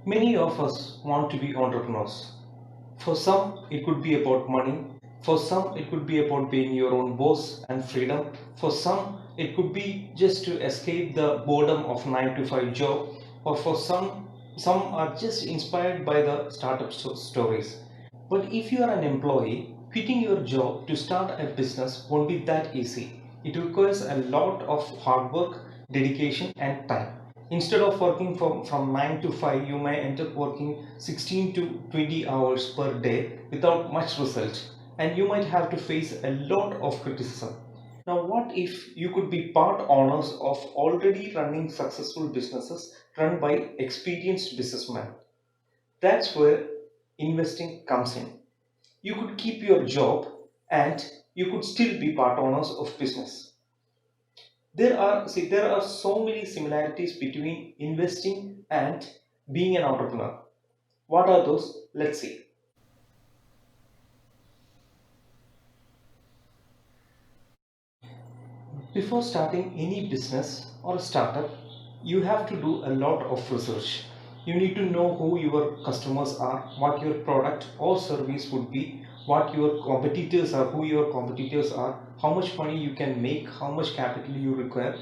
Many of us want to be entrepreneurs. For some, it could be about money. For some, it could be about being your own boss and freedom. For some, it could be just to escape the boredom of 9 to 5 job. Or for some are just inspired by the startup stories. But if you are an employee, quitting your job to start a business won't be that easy. It requires a lot of hard work, dedication, and time. Instead of working from 9 to 5, you may end up working 16 to 20 hours per day without much result, and you might have to face a lot of criticism. Now, what if you could be part owners of already running successful businesses run by experienced businessmen? That's where investing comes in. You could keep your job and you could still be part owners of business. There are so many similarities between investing and being an entrepreneur. What are those? Let's see. Before starting any business or a startup, you have to do a lot of research. You need to know who your customers are, what your product or service would be, what your competitors are, who your competitors are, how much money you can make, how much capital you require.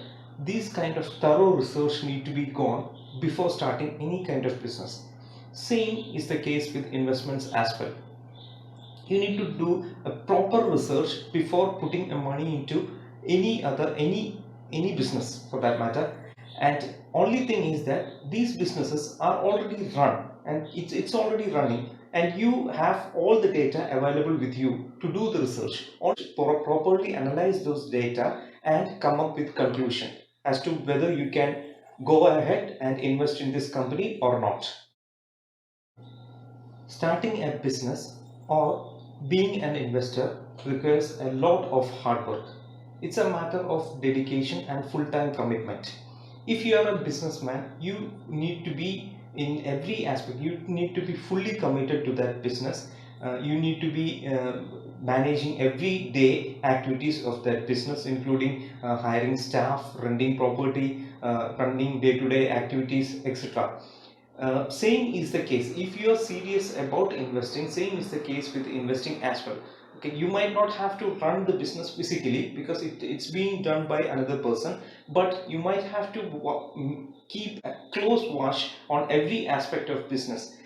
These kind of thorough research need to be gone before starting any kind of business. Same is the case with investments as well. You need to do a proper research before putting a money into any business for that matter. And only thing is that these businesses are already run and it's already running, and you have all the data available with you to do the research or properly analyze those data and come up with conclusion as to whether you can go ahead and invest in this company or not. Starting a business or being an investor requires a lot of hard work. It's a matter of dedication and full time commitment. If you are a businessman, you need to be in every aspect, you need to be fully committed to that business. You need to be managing everyday activities of that business, including hiring staff, renting property, running day to day activities, etc. Same is the case if you are serious about investing. Same is the case with investing as well. Okay, you might not have to run the business physically because it's being done by another person, but you might have to keep a close watch on every aspect of business.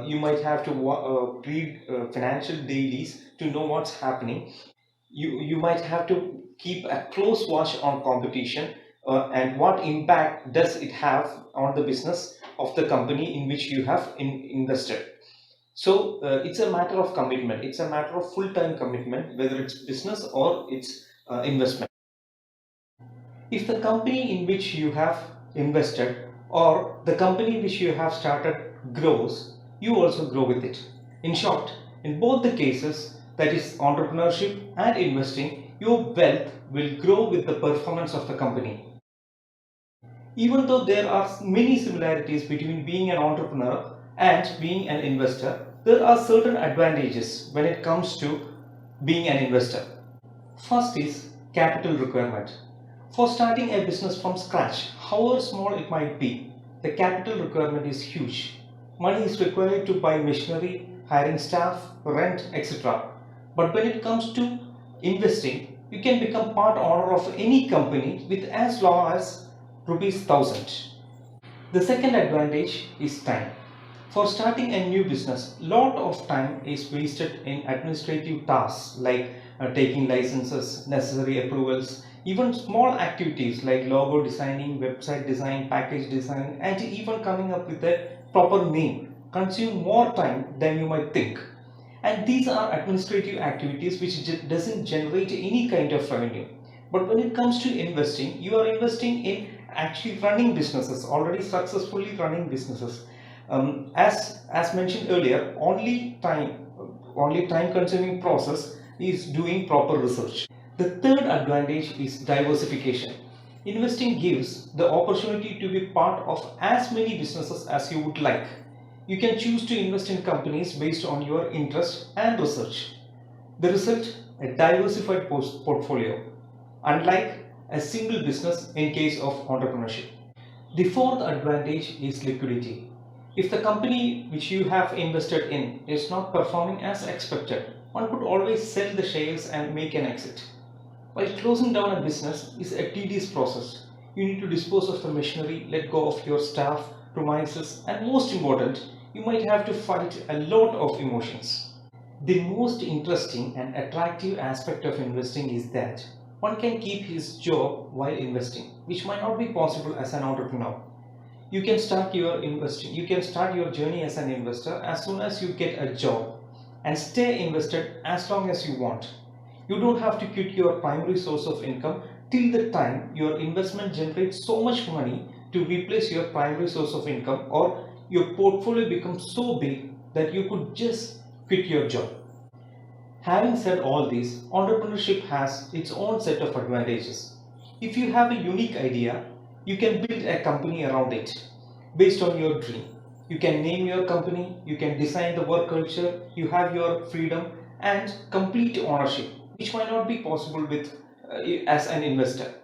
You might have to read financial dailies to know what's happening. You might have to keep a close watch on competition, and what impact does it have on the business of the company in which you have invested. So it's a matter of commitment, it's a matter of full-time commitment, whether it's business or it's investment. If the company in which you have invested or the company which you have started grows, you also grow with it. In short, in both the cases, that is entrepreneurship and investing, your wealth will grow with the performance of the company. Even though there are many similarities between being an entrepreneur and being an investor, there are certain advantages when it comes to being an investor. First is capital requirement. For starting a business from scratch, however small it might be, the capital requirement is huge. Money is required to buy machinery, hiring staff, rent, etc. But when it comes to investing, you can become part owner of any company with as low as rupees 1000. The second advantage is time. For starting a new business, lot of time is wasted in administrative tasks like taking licenses, necessary approvals, even small activities like logo designing, website design, package design, and even coming up with a proper name consume more time than you might think. And these are administrative activities which doesn't generate any kind of revenue. But when it comes to investing, you are investing in actually running businesses, already successfully running businesses. As mentioned earlier, only time consuming process is doing proper research. The third advantage is diversification. Investing gives the opportunity to be part of as many businesses as you would like. You can choose to invest in companies based on your interest and research. The result, a diversified portfolio, unlike a single business in case of entrepreneurship. The fourth advantage is liquidity. If the company which you have invested in is not performing as expected, one could always sell the shares and make an exit. While closing down a business is a tedious process, you need to dispose of the machinery, let go of your staff, premises, and most important, you might have to fight a lot of emotions. The most interesting and attractive aspect of investing is that one can keep his job while investing, which might not be possible as an entrepreneur. You can start your journey as an investor as soon as you get a job and stay invested as long as you want. You don't have to quit your primary source of income till the time your investment generates so much money to replace your primary source of income, or your portfolio becomes so big that you could just quit your job. Having said all this, entrepreneurship has its own set of advantages. If you have a unique idea, you can build a company around it based on your dream. You can name your company, you can design the work culture, you have your freedom and complete ownership, which might not be possible with as an investor.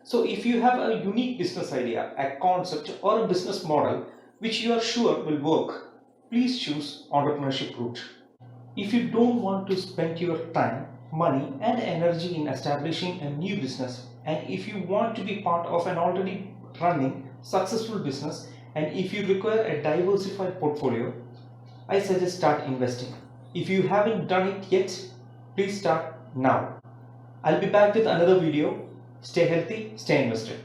So if you have a unique business idea, a concept or a business model which you are sure will work, please choose entrepreneurship route. If you don't want to spend your time, money and energy in establishing a new business, and if you want to be part of an already running successful business, and if you require a diversified portfolio, I suggest start investing. If you haven't done it yet, please start now. I'll be back with another video. Stay healthy, stay invested.